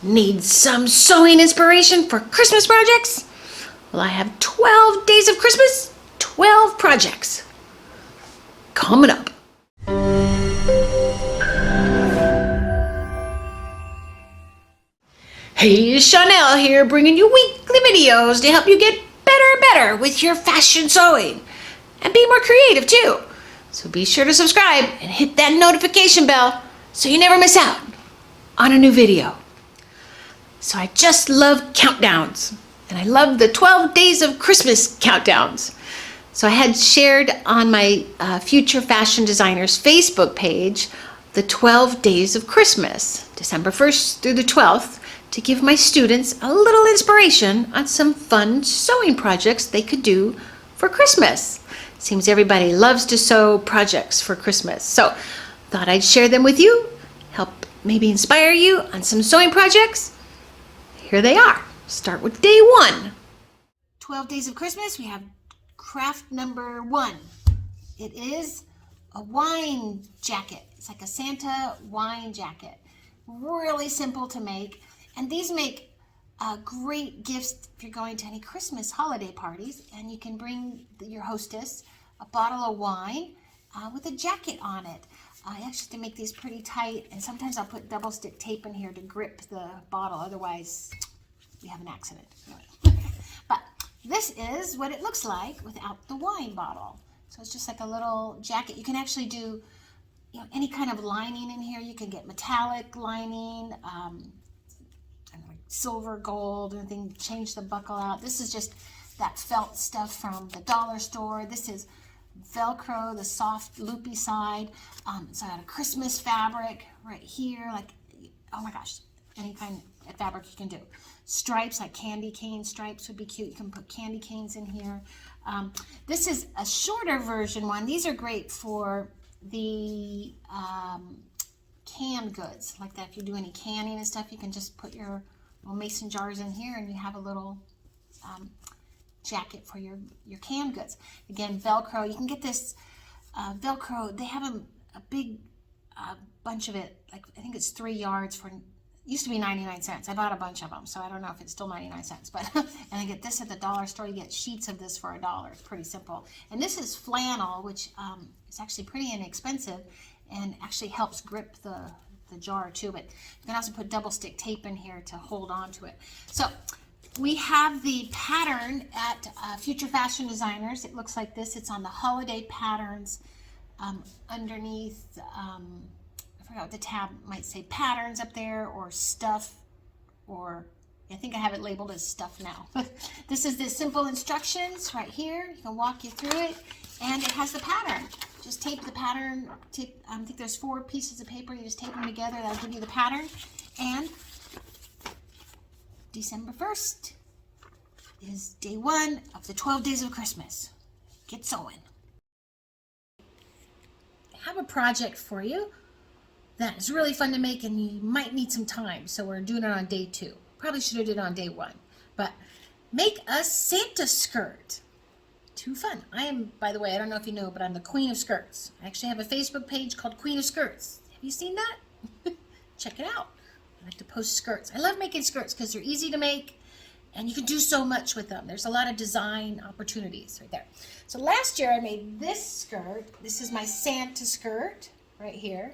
Need some sewing inspiration for Christmas projects? Well, I have 12 days of Christmas, 12 projects coming up. Hey, Chanel here, bringing you weekly videos to help you get better and better with your fashion sewing and be more creative too. So be sure to subscribe and hit that notification bell so you never miss out on a new video. So I just love countdowns, and I love the 12 days of Christmas countdowns. So I had shared on my Future Fashion Designers Facebook page the 12 days of Christmas, December 1st through the 12th, to give my students a little inspiration on some fun sewing projects they could do for Christmas. Seems everybody loves to sew projects for Christmas. So thought I'd share them with you, help maybe inspire you on some sewing projects. Here they are. Start with day 1. 12 days of Christmas, we have craft number 1. It is a wine jacket. It's like a Santa wine jacket. Really simple to make. And these make great gifts if you're going to any Christmas holiday parties. And you can bring your hostess a bottle of wine with a jacket on it. I actually have to make these pretty tight, and sometimes I'll put double stick tape in here to grip the bottle, otherwise we have an accident. But this is what it looks like without the wine bottle. So it's just like a little jacket. You can actually do any kind of lining in here. You can get metallic lining, silver, gold, anything, change the buckle out. This is just that felt stuff from the dollar store. This is Velcro, the soft loopy side. So I got a Christmas fabric right here, like, oh my gosh, any kind of fabric you can do. Stripes, like candy cane stripes would be cute. You can put candy canes in here. This is a shorter version one. These are great for the canned goods, like that. If you do any canning and stuff, you can just put your little mason jars in here and you have a little jacket for your canned goods. Again, Velcro. You can get this Velcro. They have a big bunch of it. Like, I think it's 3 yards for, used to be 99 cents. I bought a bunch of them, so I don't know if it's still 99 cents. But and I get this at the dollar store. You get sheets of this for $1. It's pretty simple. And this is flannel, which is actually pretty inexpensive and actually helps grip the jar too. But you can also put double stick tape in here to hold on to it. So we have the pattern at Future Fashion Designers. It looks like this. It's on the holiday patterns underneath. I forgot what the tab might say. Patterns up there, or stuff, or I think I have it labeled as stuff now. This is the simple instructions right here. You can walk you through it, and it has the pattern. Just tape the pattern. I think there's 4 pieces of paper. You just tape them together. That'll give you the pattern. And December 1st is day 1 of the 12 days of Christmas. Get sewing. I have a project for you that is really fun to make, and you might need some time. So we're doing it on day 2. Probably should have did it on day 1. But make a Santa skirt. Too fun. I am, by the way, I don't know if you know, but I'm the Queen of Skirts. I actually have a Facebook page called Queen of Skirts. Have you seen that? Check it out. I like to post skirts. I love making skirts because they're easy to make and you can do so much with them. There's a lot of design opportunities right there. So last year I made this skirt. This is my Santa skirt right here.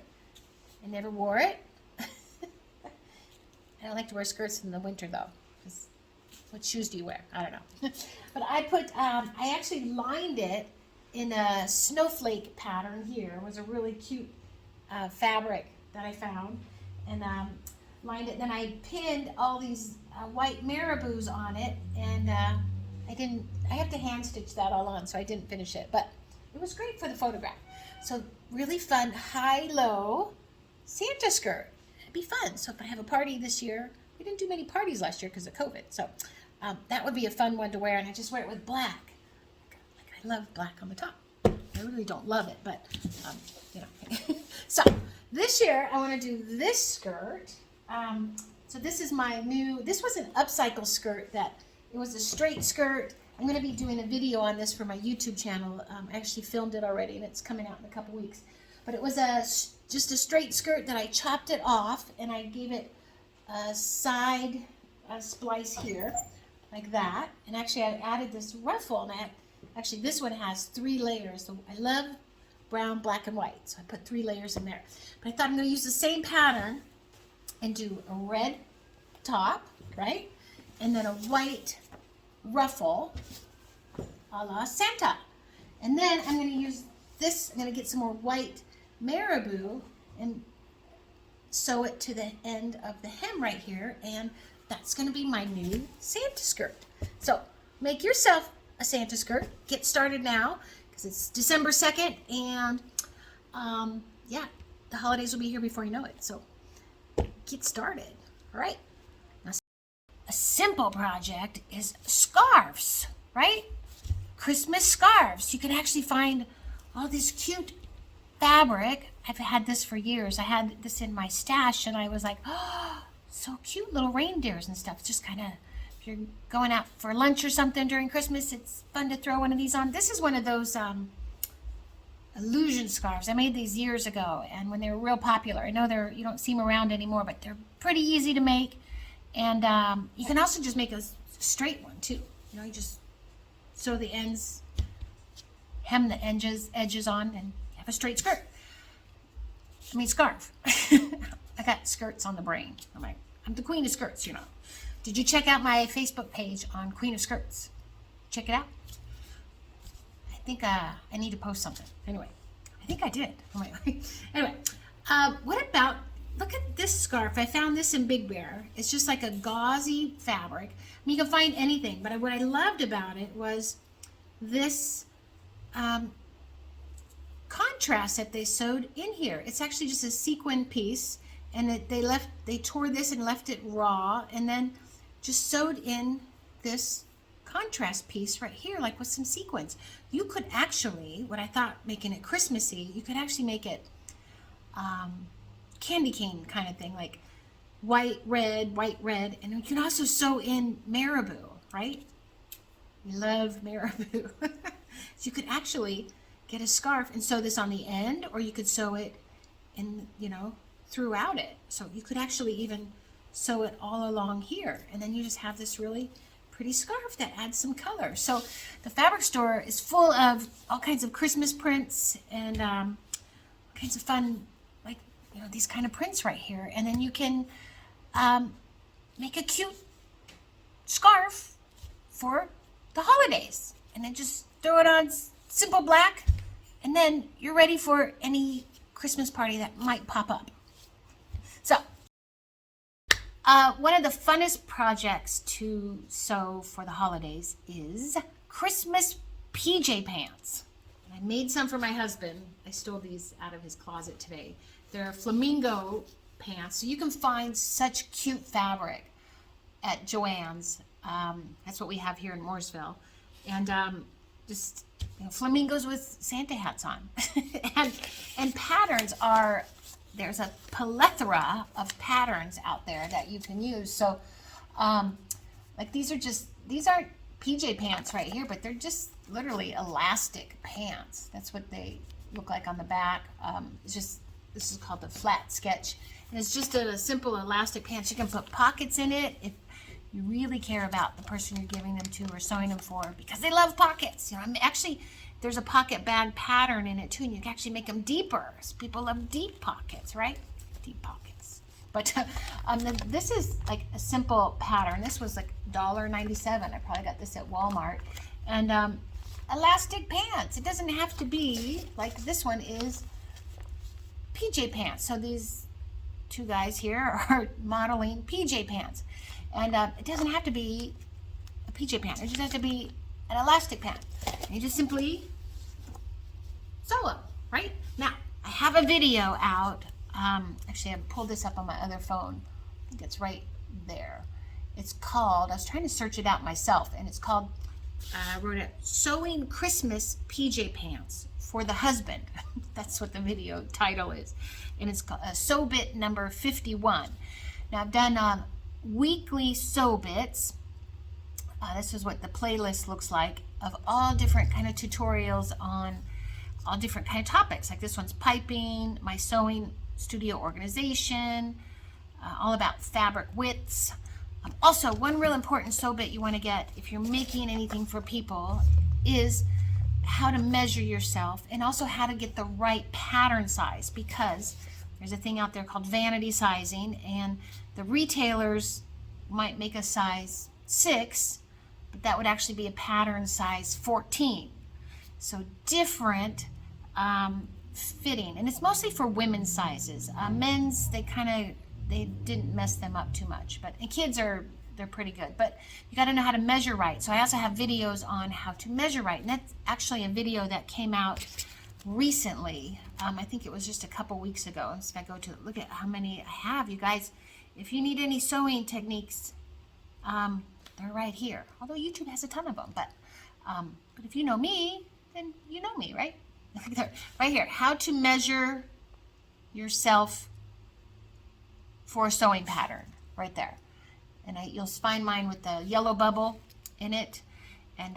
I never wore it. I don't like to wear skirts in the winter though, because what shoes do you wear? I don't know. But I put, I actually lined it in a snowflake pattern here. It was a really cute fabric that I found, and lined it. Then I pinned all these white marabous on it, and I have to hand stitch that all on, so I didn't finish it, but it was great for the photograph. So really fun high-low Santa skirt. It'd be fun. So if I have a party this year, we didn't do many parties last year because of COVID, so that would be a fun one to wear, and I just wear it with black. Like I love black on the top. I really don't love it, but you know. So this year I want to do this skirt. So this is my new, this was an upcycle skirt that, it was a straight skirt. I'm going to be doing a video on this for my YouTube channel. I actually filmed it already and it's coming out in a couple weeks. But it was just a straight skirt that I chopped it off and I gave it side splice here, like that. And actually I added this ruffle, and actually this one has 3 layers. So I love brown, black, and white, so I put 3 layers in there. But I thought I'm going to use the same pattern and do a red top, right? And then a white ruffle a la Santa. And then I'm going to use this, I'm going to get some more white marabou and sew it to the end of the hem right here, and that's going to be my new Santa skirt. So make yourself a Santa skirt. Get started now, because it's December 2nd, and yeah, the holidays will be here before you know it. So get started. All right. Now, a simple project is scarves, right? Christmas scarves. You can actually find all this cute fabric. I've had this for years. I had this in my stash, and I was like, oh, so cute, little reindeers and stuff. Just kind of, if you're going out for lunch or something during Christmas, it's fun to throw one of these on. This is one of those illusion scarves. I made these years ago, and when they were real popular. I know you don't see them around anymore, but they're pretty easy to make. And you can also just make a straight one too. You know, you just sew the ends, hem the edges on, and you have a straight skirt. I mean, scarf. I got skirts on the brain. I'm the queen of skirts, you know. Did you check out my Facebook page on Queen of Skirts? Check it out. I think I need to post something. Anyway, I think I did. Anyway, what about, look at this scarf. I found this in Big Bear. It's just like a gauzy fabric. I mean, you can find anything, but what I loved about it was this contrast that they sewed in here. It's actually just a sequin piece, and they tore this and left it raw, and then just sewed in this contrast piece right here, like with some sequins. You could actually, what I thought making it Christmassy, you could actually make it candy cane kind of thing, like white, red, and you can also sew in marabou, right? We love marabou. So you could actually get a scarf and sew this on the end, or you could sew it in, you know, throughout it. So you could actually even sew it all along here, and then you just have this really pretty scarf that adds some color. So the fabric store is full of all kinds of Christmas prints and all kinds of fun, like, you know, these kind of prints right here. And then you can make a cute scarf for the holidays, and then just throw it on simple black, and then you're ready for any Christmas party that might pop up. So one of the funnest projects to sew for the holidays is Christmas PJ pants. I made some for my husband. I stole these out of his closet today. They're flamingo pants. So you can find such cute fabric at Joann's. That's what we have here in Mooresville. And just, you know, flamingos with Santa hats on. and patterns are, there's a plethora of patterns out there that you can use. So like these aren't PJ pants right here, but they're just literally elastic pants. That's what they look like on the back. This is called the flat sketch. And it's just a simple elastic pants. You can put pockets in it if you really care about the person you're giving them to or sewing them for, because they love pockets. You know, I mean, actually, there's a pocket bag pattern in it too, and you can actually make them deeper. People love deep pockets, right? Deep pockets. But this is like a simple pattern. This was like $1.97. I probably got this at Walmart. And elastic pants. It doesn't have to be like this one is PJ pants. So these two guys here are modeling PJ pants. And it doesn't have to be a PJ pant. It just has to be an elastic pant. And you just simply sew them, right? Now, I have a video out. Actually, I pulled this up on my other phone. I think it's right there. It's called, I was trying to search it out myself, and it's called, I wrote it, Sewing Christmas PJ Pants for the Husband. That's what the video title is. And it's called Sew Bit number 51. Now, I've done weekly sew bits. This is what the playlist looks like, of all different kind of tutorials on all different kind of topics. Like this one's piping, my sewing studio organization, all about fabric widths. Also, one real important sew bit you want to get if you're making anything for people is how to measure yourself, and also how to get the right pattern size, because there's a thing out there called vanity sizing, and the retailers might make a size 6, but that would actually be a pattern size 14. So different fitting, and it's mostly for women's sizes. Men's, they didn't mess them up too much, but and kids they're pretty good, but you got to know how to measure right. So I also have videos on how to measure right, and that's actually a video that came out recently. I think it was just a couple weeks ago. So if I go to look at how many I have, you guys, if you need any sewing techniques, they're right here. Although YouTube has a ton of them, but if you know me, then you know me, right? Right here, how to measure yourself for a sewing pattern, right there. And you'll find mine with the yellow bubble in it, and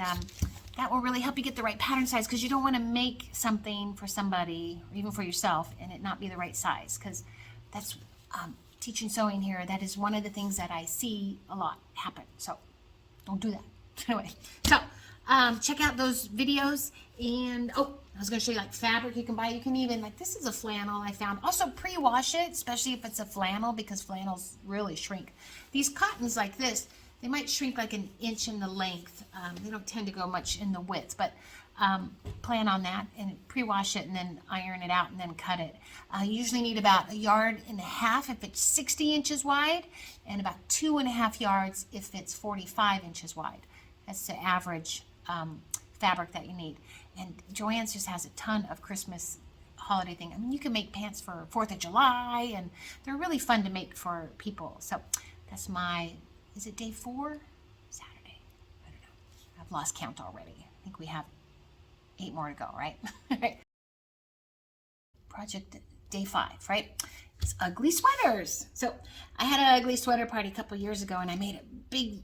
that will really help you get the right pattern size, because you don't want to make something for somebody or even for yourself and it not be the right size, because that's teaching sewing here. That is one of the things that I see a lot happen. So don't do that. Anyway, so check out those videos. And I was going to show you like fabric you can buy. You can even, like, this is a flannel I found. Also pre-wash it, especially if it's a flannel, because flannels really shrink. These cottons like this, they might shrink like an inch in the length. They don't tend to go much in the width, but plan on that and pre-wash it and then iron it out and then cut it. You usually need about 1.5 yards if it's 60 inches wide, and about 2.5 yards if it's 45 inches wide. That's the average fabric that you need. And Joann's just has a ton of Christmas holiday thing. I mean, you can make pants for 4th of July, and they're really fun to make for people. So that's is it day 4? Saturday? I don't know. I've lost count already. I think we have 8 more to go, right? Project day 5, right? It's ugly sweaters. So I had an ugly sweater party a couple years ago, and I made a big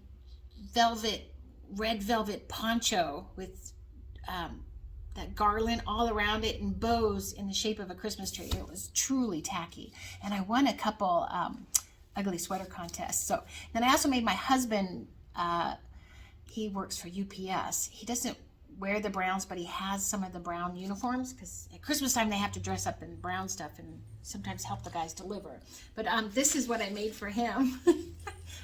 red velvet poncho with that garland all around it and bows in the shape of a Christmas tree. It was truly tacky, and I won a couple ugly sweater contests. So then I also made my husband, he works for UPS. He doesn't wear the browns, but he has some of the brown uniforms, because at Christmas time they have to dress up in brown stuff and sometimes help the guys deliver. But this is what I made for him.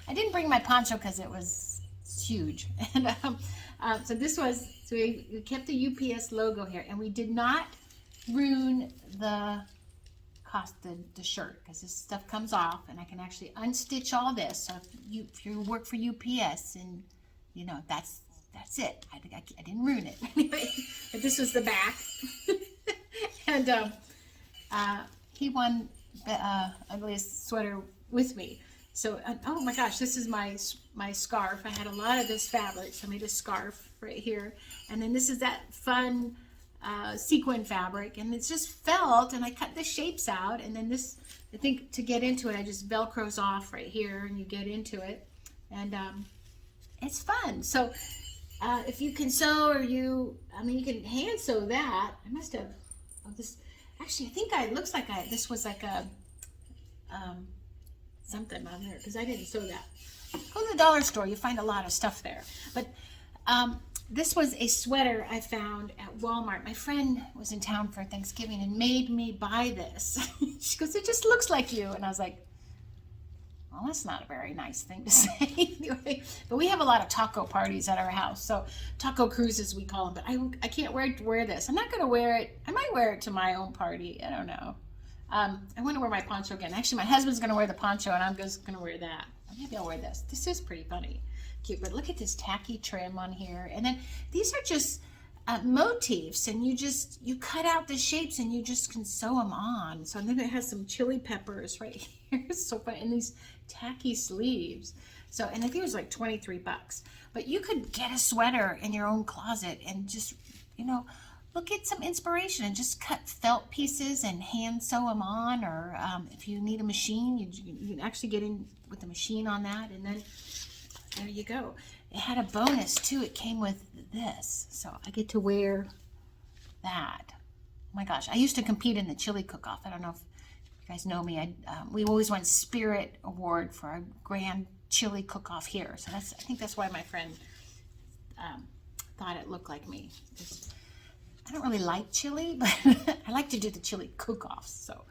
I didn't bring my poncho because it's huge. And so we kept the UPS logo here, and we did not ruin the shirt, because this stuff comes off, and I can actually unstitch all this. So if you work for UPS, and you know, that's it. I didn't ruin it. Anyway, but this was the back. And he won the ugliest sweater with me. So, oh my gosh, this is my scarf. I had a lot of this fabric, so I made a scarf right here. And then this is that fun sequin fabric, and it's just felt, and I cut the shapes out, and then this, I think to get into it, I just Velcros off right here, and you get into it, and it's fun. So if you can sew, or you can hand sew that. I must have this. Actually, I think looks like this was like a something on there, because I didn't sew that. Go to the dollar store, you find a lot of stuff there. But this was a sweater I found at Walmart. My friend was in town for Thanksgiving and made me buy this. She goes, "It just looks like you." And I was like, well, that's not a very nice thing to say. Anyway, but we have a lot of taco parties at our house, so taco cruises we call them. But I can't wear this. I'm not going to wear it. I might wear it to my own party. I don't know. I want to wear my poncho again. Actually, my husband's going to wear the poncho, and I'm just going to wear that. Maybe I'll wear this. This is pretty funny. Cute, but look at this tacky trim on here. And then these are just motifs, and you cut out the shapes, and you just can sew them on. So then it has some chili peppers right here. It's so fun. And these tacky sleeves. So, and I think it was like 23 bucks. But you could get a sweater in your own closet and just, look at some inspiration and just cut felt pieces and hand sew them on. Or if you need a machine, you can actually get in with the machine on that. And then there you go. It had a bonus too. It came with this. So I get to wear that. Oh my gosh. I used to compete in the chili cook-off. I don't know if you guys know me, we always won Spirit Award for our grand chili cook-off here. So I think that's why my friend thought it looked like me. I don't really like chili, but I like to do the chili cook-offs. So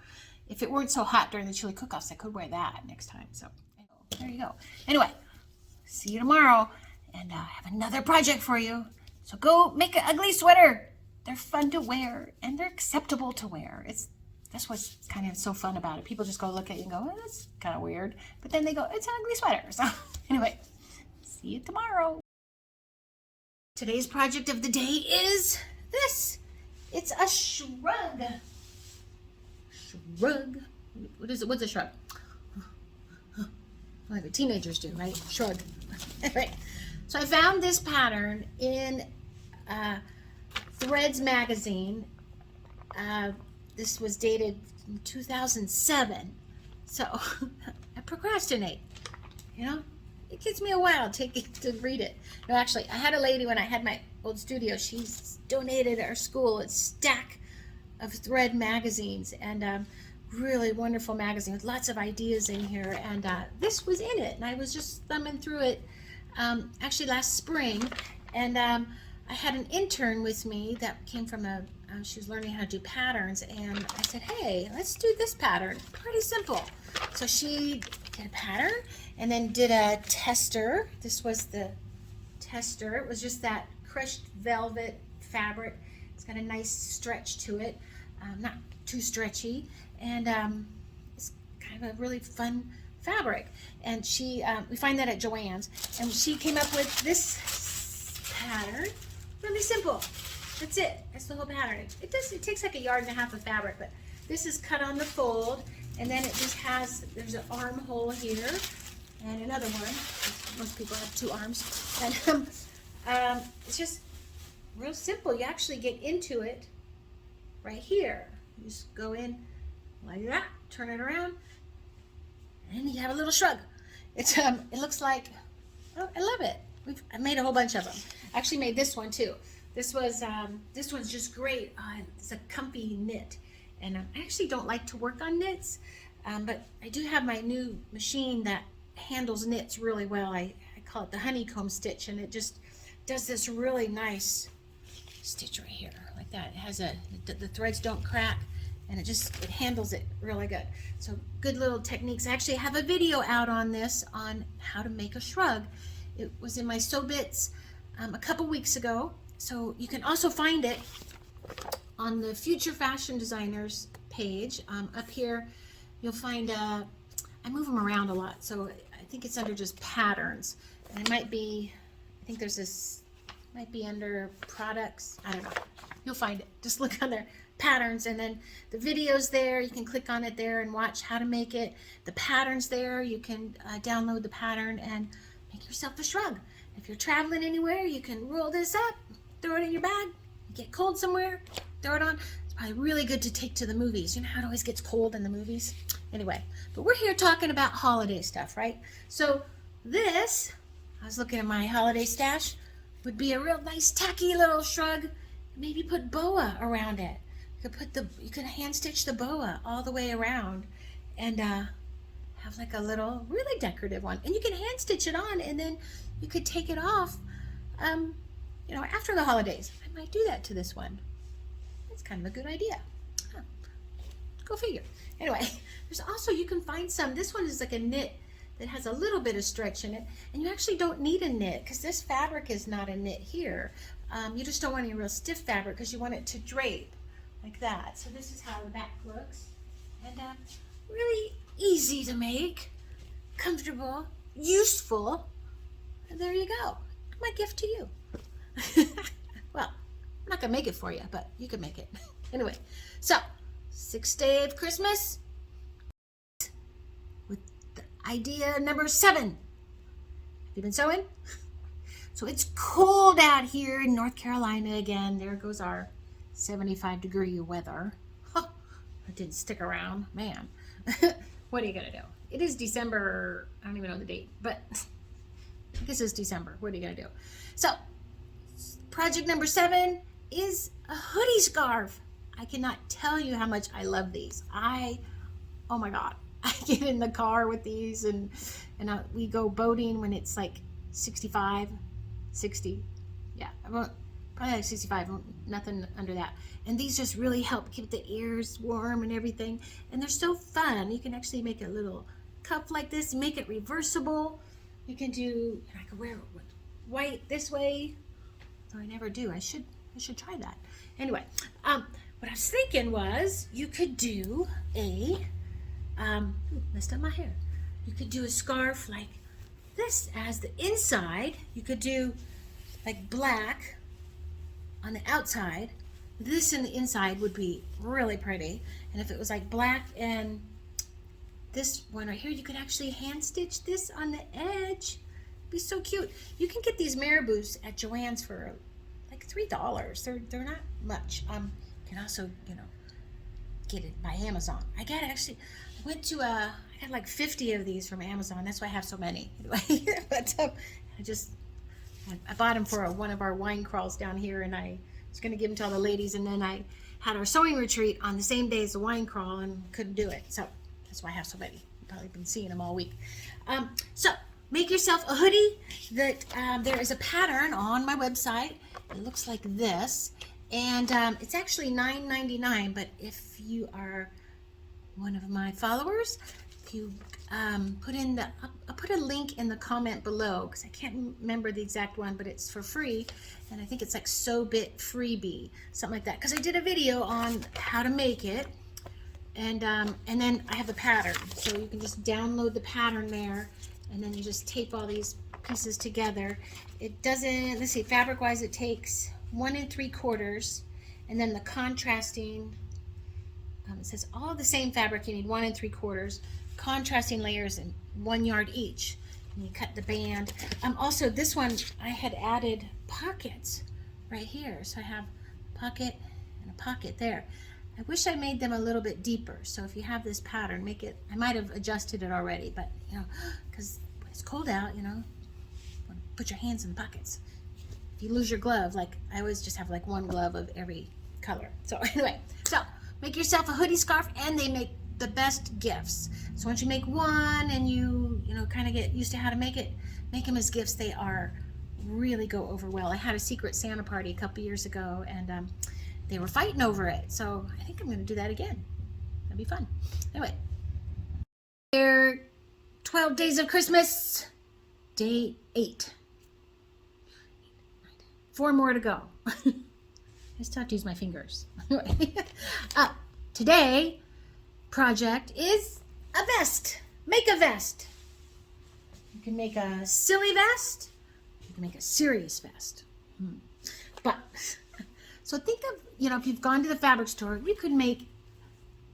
if it weren't so hot during the chili cook-offs, I could wear that next time. So there you go. Anyway, see you tomorrow, and I have another project for you. So go make an ugly sweater. They're fun to wear, and they're acceptable to wear. That's what's kind of so fun about it. People just go look at you and go, oh, that's kind of weird. But then they go, it's an ugly sweater. So anyway, see you tomorrow. Today's project of the day is this. It's a shrug. Shrug. What is it? What's a shrug? Like the teenagers do, right? Shrug. Right. So I found this pattern in Threads magazine. This was dated in 2007. So I procrastinate, you know? It takes me a while to read it. No, actually, I had a lady when I had my old studio. She's donated our school a stack of Thread magazines, and really wonderful magazine with lots of ideas in here. And this was in it, and I was just thumbing through it actually last spring. And I had an intern with me that came from she was learning how to do patterns, and I said, hey, let's do this pattern. Pretty simple. So she did a pattern and then did a tester. This was the tester. It was just that crushed velvet fabric. It's got a nice stretch to it, not too stretchy, and it's kind of a really fun fabric. And she, we find that at Joann's, and she came up with this pattern. Really simple. That's it. That's the whole pattern. It takes like 1.5 yards of fabric, but this is cut on the fold, and then it just has, there's an armhole here and another one. Most people have 2 arms. And it's just real simple. You actually get into it right here. You just go in like that, turn it around, and you have a little shrug. It's it looks like, oh, I love it. I made a whole bunch of them. I actually made this one too. This one's just great. It's a comfy knit, and I actually don't like to work on knits, but I do have my new machine that handles knits really well. I call it the honeycomb stitch, and it just does this really nice stitch right here, like that. It has the threads don't crack, and it handles it really good. So good little techniques. I actually have a video out on this, on how to make a shrug. It was in my Sew Bits a couple weeks ago. So you can also find it on the Future Fashion Designers page. Up here, you'll find, I move them around a lot, so I think it's under just patterns. And it might be, I think there's this, might be under products. I don't know. You'll find it. Just look under patterns, and then the video's there. You can click on it there and watch how to make it. The pattern's there. You can download the pattern and make yourself a shrug. If you're traveling anywhere, you can roll this up, throw it in your bag, get cold somewhere, throw it on. It's probably really good to take to the movies. You know how it always gets cold in the movies? Anyway, but we're here talking about holiday stuff, right? So this, I was looking at my holiday stash, would be a real nice tacky little shrug. Maybe put boa around it. You could hand stitch the boa all the way around, and have like a little really decorative one. And you can hand stitch it on, and then you could take it off you know, after the holidays. I might do that to this one. That's kind of a good idea. Huh. Go figure. Anyway, there's also, you can find some, this one is like a knit that has a little bit of stretch in it, and you actually don't need a knit because this fabric is not a knit here. You just don't want any real stiff fabric because you want it to drape like that. So this is how the back looks, and really easy to make, comfortable, useful, and there you go. My gift to you. Well, I'm not gonna make it for you, but you can make it. Anyway, so 6th day of Christmas with the idea number 7. Have you been sewing? So it's cold out here in North Carolina again. There goes our 75-degree weather. Huh, it didn't stick around, man. What are you gonna do? It is December, I don't even know the date, but this is December. What are you gonna do? So project number 7 is a hoodie scarf. I cannot tell you how much I love these. I oh my God, I get in the car with these and we go boating when it's like 65, 60. Yeah, probably like 65, nothing under that. And these just really help keep the ears warm and everything. And they're so fun. You can actually make a little cuff like this, make it reversible. You can do, I could wear it with white this way. Though I never do. I should try that. Anyway, what I was thinking was you could do a, messed up my hair. You could do a scarf like this as the inside. You could do like black on the outside. This in the inside would be really pretty. And if it was like black and this one right here, you could actually hand stitch this on the edge. It'd be so cute. You can get these marabous at Joann's for like $3. They're not much. You can also, you know, get it by Amazon. I went to I got like 50 of these from Amazon. That's why I have so many. Anyway, but I bought them for one of our wine crawls down here, and I was going to give them to all the ladies, and then I had our sewing retreat on the same day as the wine crawl and couldn't do it. So that's why I have so many. You've probably been seeing them all week. So make yourself a hoodie that there is a pattern on my website. It looks like this, and it's actually $9.99, but if you are one of my followers, if you I'll put a link in the comment below, because I can't remember the exact one, but it's for free, and I think it's like Sew Bit Freebie, something like that, because I did a video on how to make it, and then I have the pattern, so you can just download the pattern there, and then you just tape all these pieces together. It doesn't, let's see, fabric wise it takes 1 3/4, and then the contrasting, it says all the same fabric, you need 1 3/4, contrasting layers in 1 yard each, and you cut the band. Also this one I had added pockets right here, so I have a pocket and a pocket there. I wish I made them a little bit deeper, so if you have this pattern, make it, I might have adjusted it already, but you know, because it's cold out, you know, put your hands in the pockets. If you lose your glove, like I always just have like 1 glove of every color. So anyway, so make yourself a hoodie scarf, and they make the best gifts. So once you make one and you know, kind of get used to how to make it, make them as gifts. They are really go over well. I had a secret Santa party a couple years ago, and they were fighting over it. So I think I'm going to do that again. That'd be fun. Anyway, there 12 days of Christmas, day 8. 4 more to go. I just have to use my fingers. Today project is a vest. Make a vest. You can make a silly vest. You can make a serious vest. But so think of, you know, if you've gone to the fabric store, you could make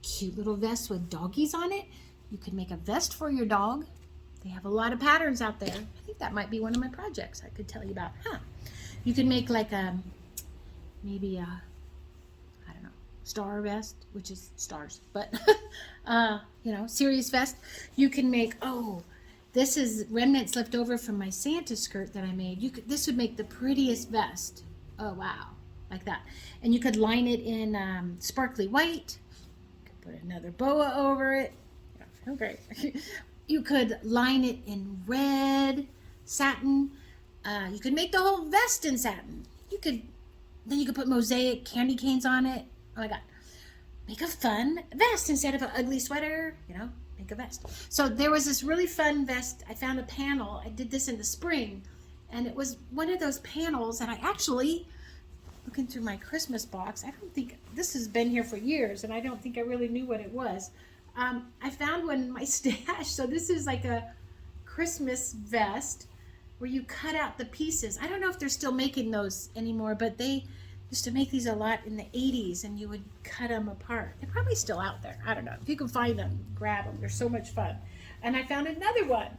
cute little vests with doggies on it. You could make a vest for your dog. They have a lot of patterns out there. I think that might be one of my projects I could tell you about. You could make like maybe a, I don't know, star vest, which is stars, but you know, serious vest. You can make, oh, this is remnants left over from my Santa skirt that I made. This would make the prettiest vest. Oh wow, like that. And you could line it in sparkly white. You could put another boa over it. Yeah, okay. You could line it in red satin. You could make the whole vest in satin. Then you could put mosaic candy canes on it. Oh my God. Make a fun vest instead of an ugly sweater, you know, make a vest. So there was this really fun vest. I found a panel. I did this in the spring, and it was one of those panels that I actually, looking through my Christmas box, I don't think, this has been here for years, and I don't think I really knew what it was. I found one in my stash. So this is like a Christmas vest where you cut out the pieces. I don't know if they're still making those anymore, but they used to make these a lot in the 80s, and you would cut them apart. They're probably still out there. I don't know. If you can find them, grab them. They're so much fun. And I found another one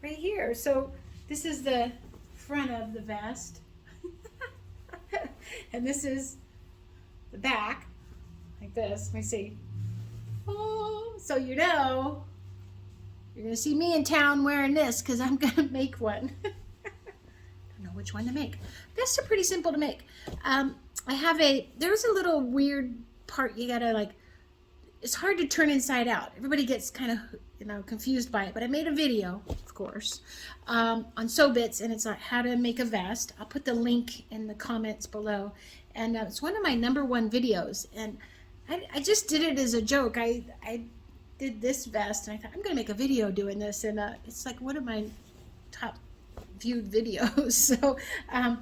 right here. So this is the front of the vest. And this is the back, like this. Let me see. Oh, so you know, you're going to see me in town wearing this because I'm going to make one. Don't know which one to make. Vests are pretty simple to make. There's a little weird part you got to like, it's hard to turn inside out. Everybody gets kind of, confused by it. But I made a video, of course, on Sew Bits, and it's on how to make a vest. I'll put the link in the comments below. And it's one of my #1 videos. And I just did it as a joke. I did this vest, and I thought, I'm going to make a video doing this. And it's like one of my top viewed videos. So I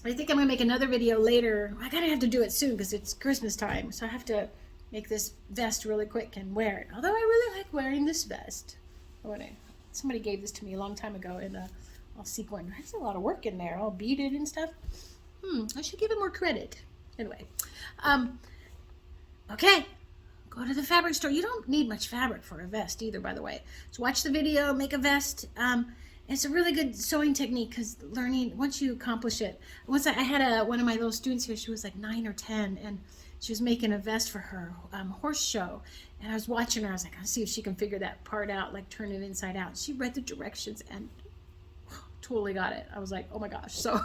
think I'm going to make another video later. I kind of have to do it soon because it's Christmas time. So I have to make this vest really quick and wear it. Although I really like wearing this vest. Somebody gave this to me a long time ago in all sequin. There's a lot of work in there, all beaded and stuff. I should give it more credit. Anyway, okay, go to the fabric store. You don't need much fabric for a vest either, by the way. So watch the video, make a vest. It's a really good sewing technique because once you accomplish it. Once I had one of my little students here, she was like 9 or 10, and she was making a vest for her horse show. And I was watching her. I was like, I'll see if she can figure that part out, like turn it inside out. She read the directions and totally got it. I was like, oh my gosh. So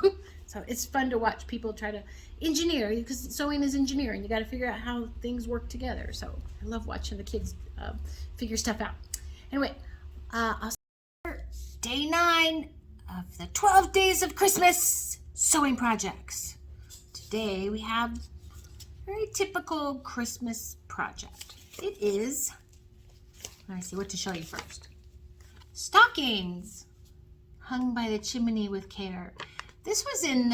it's fun to watch people try to engineer, because sewing is engineering. You got to figure out how things work together. So I love watching the kids figure stuff out. Anyway, I'll start day 9 of the 12 days of Christmas sewing projects. Today we have a very typical Christmas project. It is, let me see what to show you first. Stockings hung by the chimney with care. This was in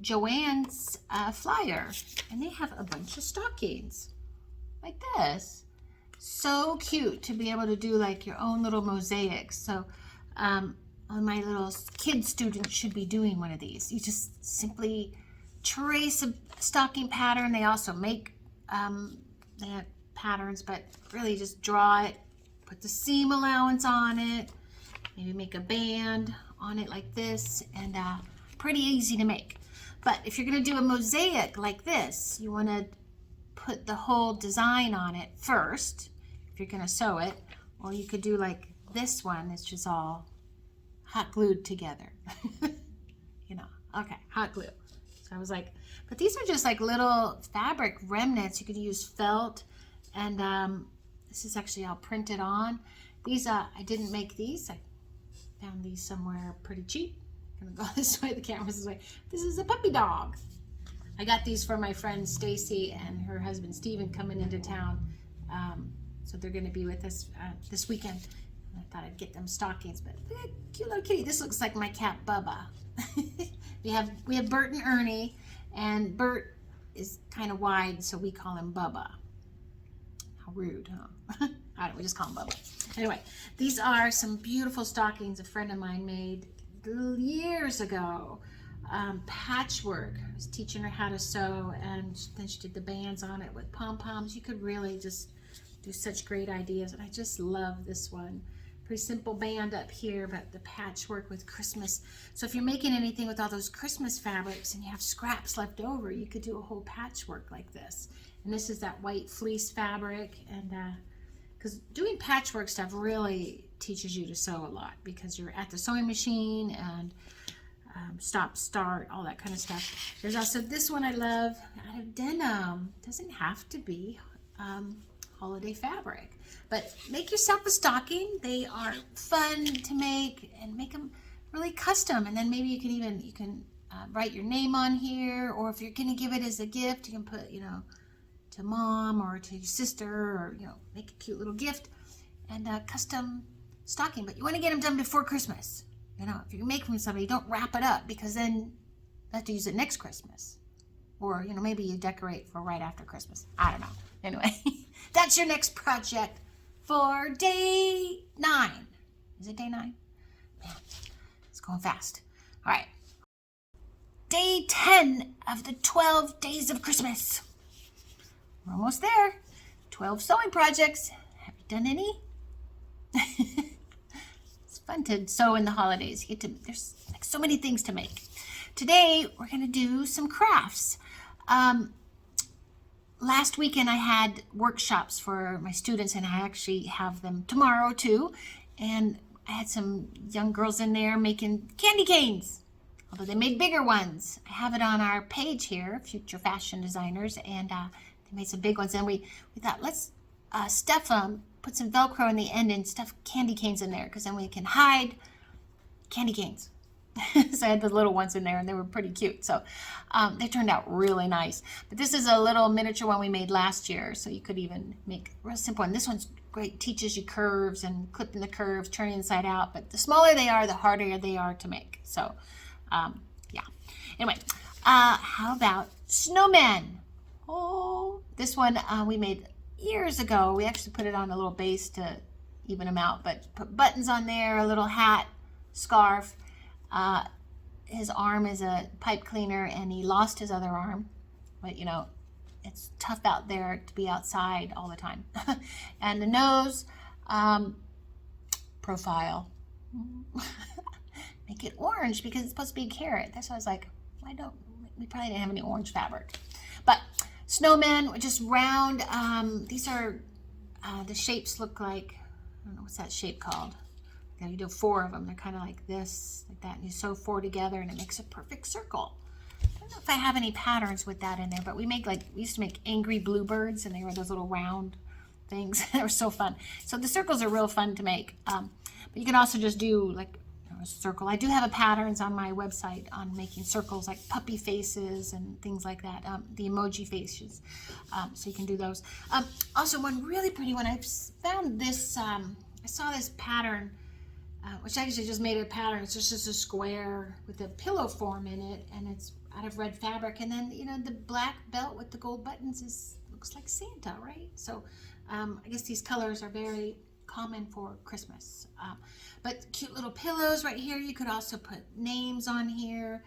Joanne's flyer, and they have a bunch of stockings like this. So cute to be able to do like your own little mosaics. So all my little kid students should be doing one of these. You just simply trace a stocking pattern. They also make they have patterns, but really just draw it, put the seam allowance on it, maybe make a band on it like this, and pretty easy to make. But if you're going to do a mosaic like this, you want to put the whole design on it first if you're going to sew it, or you could do like this one. It's just all hot glued together. Okay, hot glue. So I was like, but these are just like little fabric remnants. You could use felt, and this is actually all printed on. These I didn't make these. I found these somewhere pretty cheap. I'm gonna go this way, the camera's this way. This is a puppy dog. I got these for my friend Stacy and her husband Steven coming into town. So they're gonna be with us this weekend. I thought I'd get them stockings, but look at cute little kitty. This looks like my cat Bubba. we have Bert and Ernie, and Bert is kind of wide, so we call him Bubba. How rude, huh? I don't know, we just call him Bubba. Anyway, these are some beautiful stockings a friend of mine made years ago. Patchwork. I was teaching her how to sew, and then she did the bands on it with pom-poms. You could really just do such great ideas, and I just love this one. Pretty simple band up here, but the patchwork with Christmas. So if you're making anything with all those Christmas fabrics and you have scraps left over, you could do a whole patchwork like this. And this is that white fleece fabric, and because doing patchwork stuff really teaches you to sew a lot, because you're at the sewing machine and stop, start, all that kind of stuff. There's also this one I love, out of denim. Doesn't have to be holiday fabric, but make yourself a stocking. They are fun to make, and make them really custom. And then maybe you can write your name on here, or if you're going to give it as a gift, you can put, to mom or to your sister, or make a cute little gift, and custom stocking. But you want to get them done before Christmas. If you make from somebody, don't wrap it up, because then you have to use it next Christmas, or maybe you decorate for right after Christmas. I don't know. Anyway, that's your next project for day 9. Is it day 9? Man, it's going fast. All right. Day 10 of the 12 days of Christmas. We're almost there. 12 sewing projects. Have you done any? It's fun to sew in the holidays. There's like so many things to make. Today, we're going to do some crafts. Last weekend I had workshops for my students, and I actually have them tomorrow too. And I had some young girls in there making candy canes, although they made bigger ones. I have it on our page here, Future Fashion Designers, and They made some big ones, and we thought, let's stuff them, put some Velcro in the end, and stuff candy canes in there, because then we can hide candy canes. So I had the little ones in there, and they were pretty cute. So they turned out really nice. But this is a little miniature one we made last year, so you could even make a real simple one. This one's great, teaches you curves and clipping the curves, turning inside out. But the smaller they are, the harder they are to make. So yeah. Anyway, how about snowmen? Oh, this one we made years ago. We actually put it on a little base to even them out, but put buttons on there, a little hat, scarf. His arm is a pipe cleaner, and he lost his other arm, but you know, it's tough out there to be outside all the time. And the nose, profile, make it orange because it's supposed to be a carrot. That's why I was like, we probably didn't have any orange fabric. But snowmen, just round. These are, the shapes look like, I don't know, what's that shape called? You do 4 of them. They're kind of like this, like that, and you sew 4 together, and it makes a perfect circle. I don't know if I have any patterns with that in there, but we used to make angry bluebirds, and they were those little round things. They were so fun. So the circles are real fun to make. But you can also just do like a circle. I do have patterns on my website on making circles, like puppy faces and things like that. The emoji faces. So you can do those. Also, one really pretty one. I found this. I saw this pattern. Which I actually just made a pattern. It's just a square with a pillow form in it, and it's out of red fabric. And then, you know, the black belt with the gold buttons looks like Santa, right? So I guess these colors are very common for Christmas. But cute little pillows right here. You could also put names on here,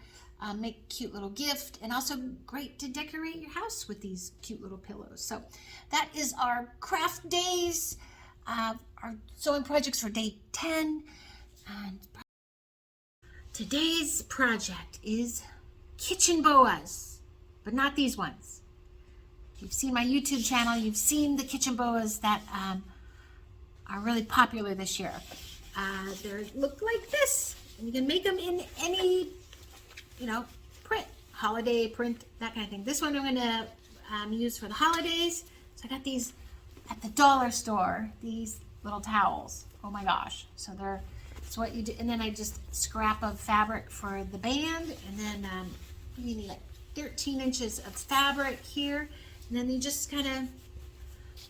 make cute little gift, and also great to decorate your house with these cute little pillows. So that is our craft days, our sewing projects for day 10. And today's project is kitchen boas, but not these ones. If you've seen my YouTube channel, you've seen the kitchen boas that are really popular this year. They look like this, and you can make them in any, you know, print, holiday print, that kind of thing. This one I'm going to use for the holidays. So I got these at the dollar store, these little towels. Oh my gosh. So it's what you do. And then I just scrap of fabric for the band. And then you need like 13 inches of fabric here. And then you just kind of,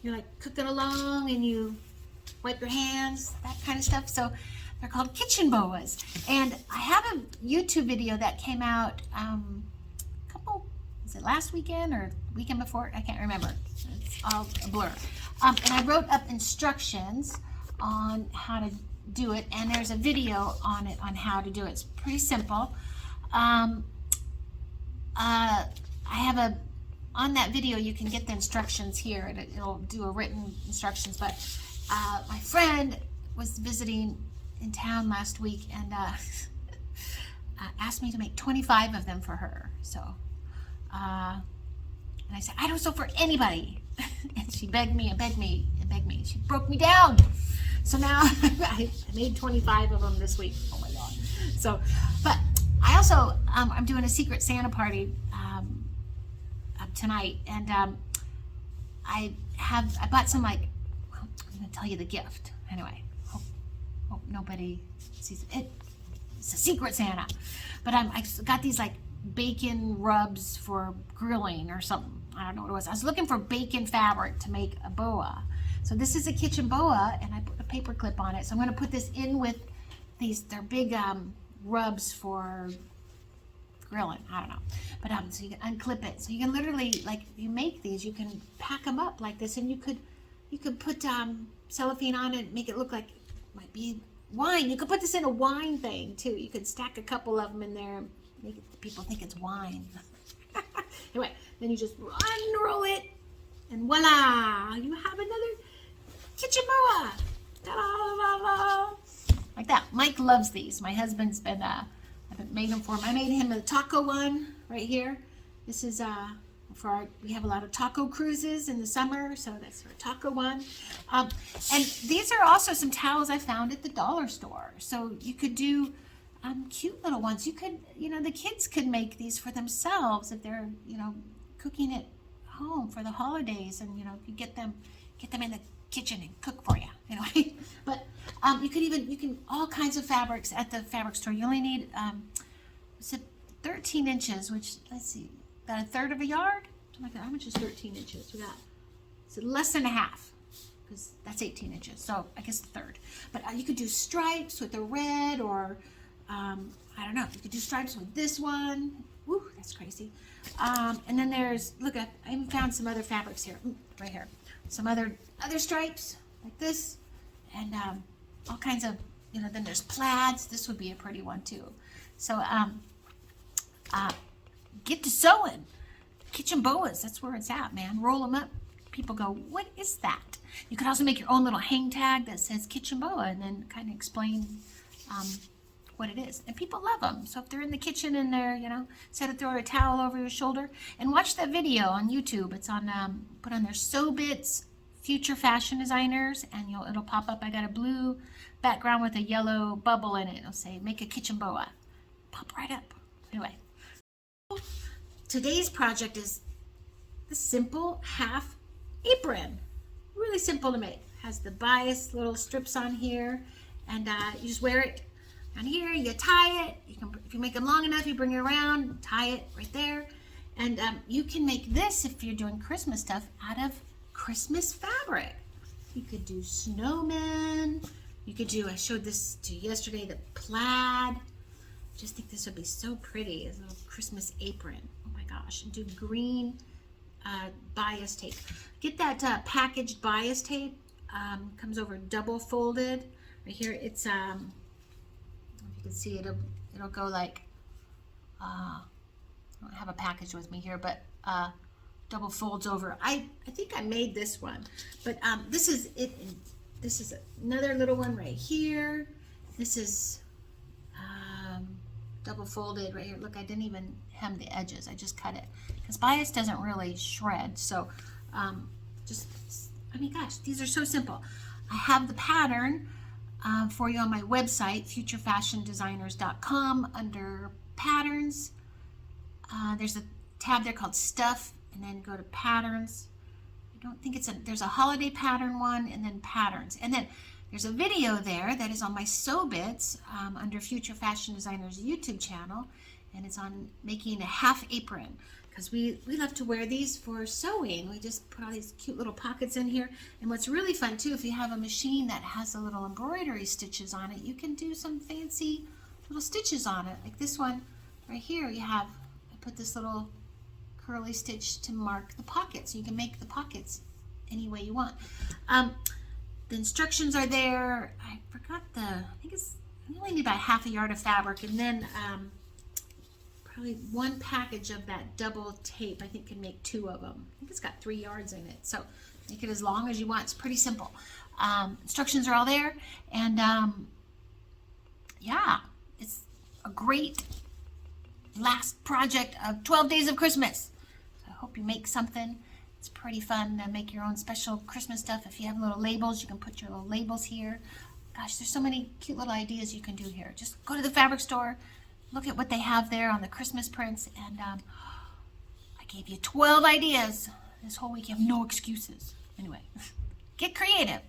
you're like cooking along, and you wipe your hands, that kind of stuff. So they're called kitchen boas. And I have a YouTube video that came out is it last weekend or weekend before? I can't remember. It's all a blur. And I wrote up instructions on how to do it, and there's a video on it on how to do it. It's pretty simple. I have on that video you can get the instructions here, and it'll do a written instructions. But my friend was visiting in town last week, and asked me to make 25 of them for her. So and I said, I don't sew for anybody. And she begged me and begged me and begged me. She broke me down. So now I made 25 of them this week. Oh my God. So, but I also, I'm doing a Secret Santa party tonight. And I bought some, like, well, I'm going to tell you the gift. Anyway, hope nobody sees it. It's a Secret Santa. But I got these like bacon rubs for grilling or something. I don't know what it was. I was looking for bacon fabric to make a boa. So this is a kitchen boa, and I put a paper clip on it. So I'm going to put this in with these. They're big rubs for grilling. I don't know. But so you can unclip it. So you can literally, like, you make these, you can pack them up like this, and you could put cellophane on it, make it look like it might be wine. You could put this in a wine thing too. You could stack a couple of them in there and make it, people think it's wine. Anyway, then you just unroll it, and voila, you have another kitchen boa. Ta-da-da-da-da. Like that. Mike loves these. My husband's been, I've made them for him. I made him a taco one right here. This is we have a lot of taco cruises in the summer, so that's our taco one. And these are also some towels I found at the dollar store. So you could do cute little ones. You could, the kids could make these for themselves if they're, cooking at home for the holidays, and you know, you get them in the kitchen and cook for you. Anyway, but you can all kinds of fabrics at the fabric store. You only need it's 13 inches, which let's see, about a third of a yard. Something like that. How much is 13 inches? We got less than a half, because that's 18 inches. So I guess a third. But you could do stripes with the red, or I don't know. You could do stripes with this one. Woo, that's crazy. And then there's, look, I even found some other fabrics here, right here. Some other stripes like this, and all kinds of, you know, then there's plaids. This would be a pretty one too. So get to sewing. Kitchen Boas, that's where it's at, man. Roll them up. People go, what is that? You could also make your own little hang tag that says Kitchen Boa, and then kind of explain what it is. And people love them. So if they're in the kitchen and they're, you know, set to throw a towel over your shoulder, and watch that video on YouTube. It's on, put on their Sew Bits Future Fashion Designers, and it'll pop up. I got a blue background with a yellow bubble in it. It'll say, make a kitchen boa. Pop right up. Anyway. Today's project is the simple half apron. Really simple to make. Has the bias little strips on here, and you just wear it on here. You tie it. You can, if you make them long enough, you bring it around, tie it right there, and you can make this if you're doing Christmas stuff out of Christmas fabric. You could do snowmen. You could do, I showed this to you yesterday, the plaid. Just think this would be so pretty as a little Christmas apron. Oh my gosh. And do green bias tape. Get that packaged bias tape. Comes over double folded. Right here, it's, if you can see, it'll go like, I don't have a package with me here, but double folds over. I think I made this one, but this is it. This is another little one right here. This is double folded right here. Look, I didn't even hem the edges. I just cut it because bias doesn't really shred. So I mean, gosh, these are so simple. I have the pattern for you on my website, futurefashiondesigners.com, under patterns. There's a tab there called stuff, and then go to patterns. I don't think there's a holiday pattern one, and then patterns. And then there's a video there that is on my Sew Bits under Future Fashion Designers YouTube channel, and it's on making a half apron, because we love to wear these for sewing. We just put all these cute little pockets in here. And what's really fun too, if you have a machine that has a little embroidery stitches on it, you can do some fancy little stitches on it. Like this one right here, I put this little curly stitch to mark the pockets. You can make the pockets any way you want. The instructions are there. I forgot I think you only need about half a yard of fabric, and then probably one package of that double tape. I think can make 2 of them. I think it's got 3 yards in it, so make it as long as you want. It's pretty simple. Instructions are all there, and yeah, it's a great last project of 12 days of Christmas. So I hope you make something. It's pretty fun to make your own special Christmas stuff. If you have little labels, you can put your little labels here. Gosh, there's so many cute little ideas you can do here. Just go to the fabric store, look at what they have there on the Christmas prints, and I gave you 12 ideas. This whole week you have no excuses. Anyway, get creative.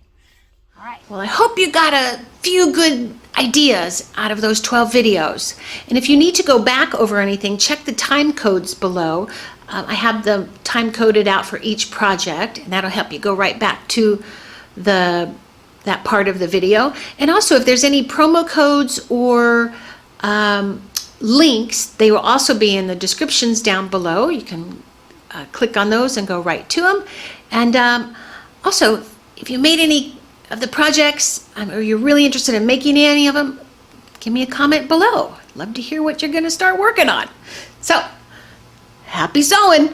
All right. Well, I hope you got a few good ideas out of those 12 videos. And if you need to go back over anything, check the time codes below. I have the time coded out for each project, and that'll help you go right back to that part of the video. And also, if there's any promo codes or links, they will also be in the descriptions down below. You can click on those and go right to them. And also, if you made any of the projects, or you're really interested in making any of them, give me a comment below. I'd love to hear what you're going to start working on. So, happy sewing!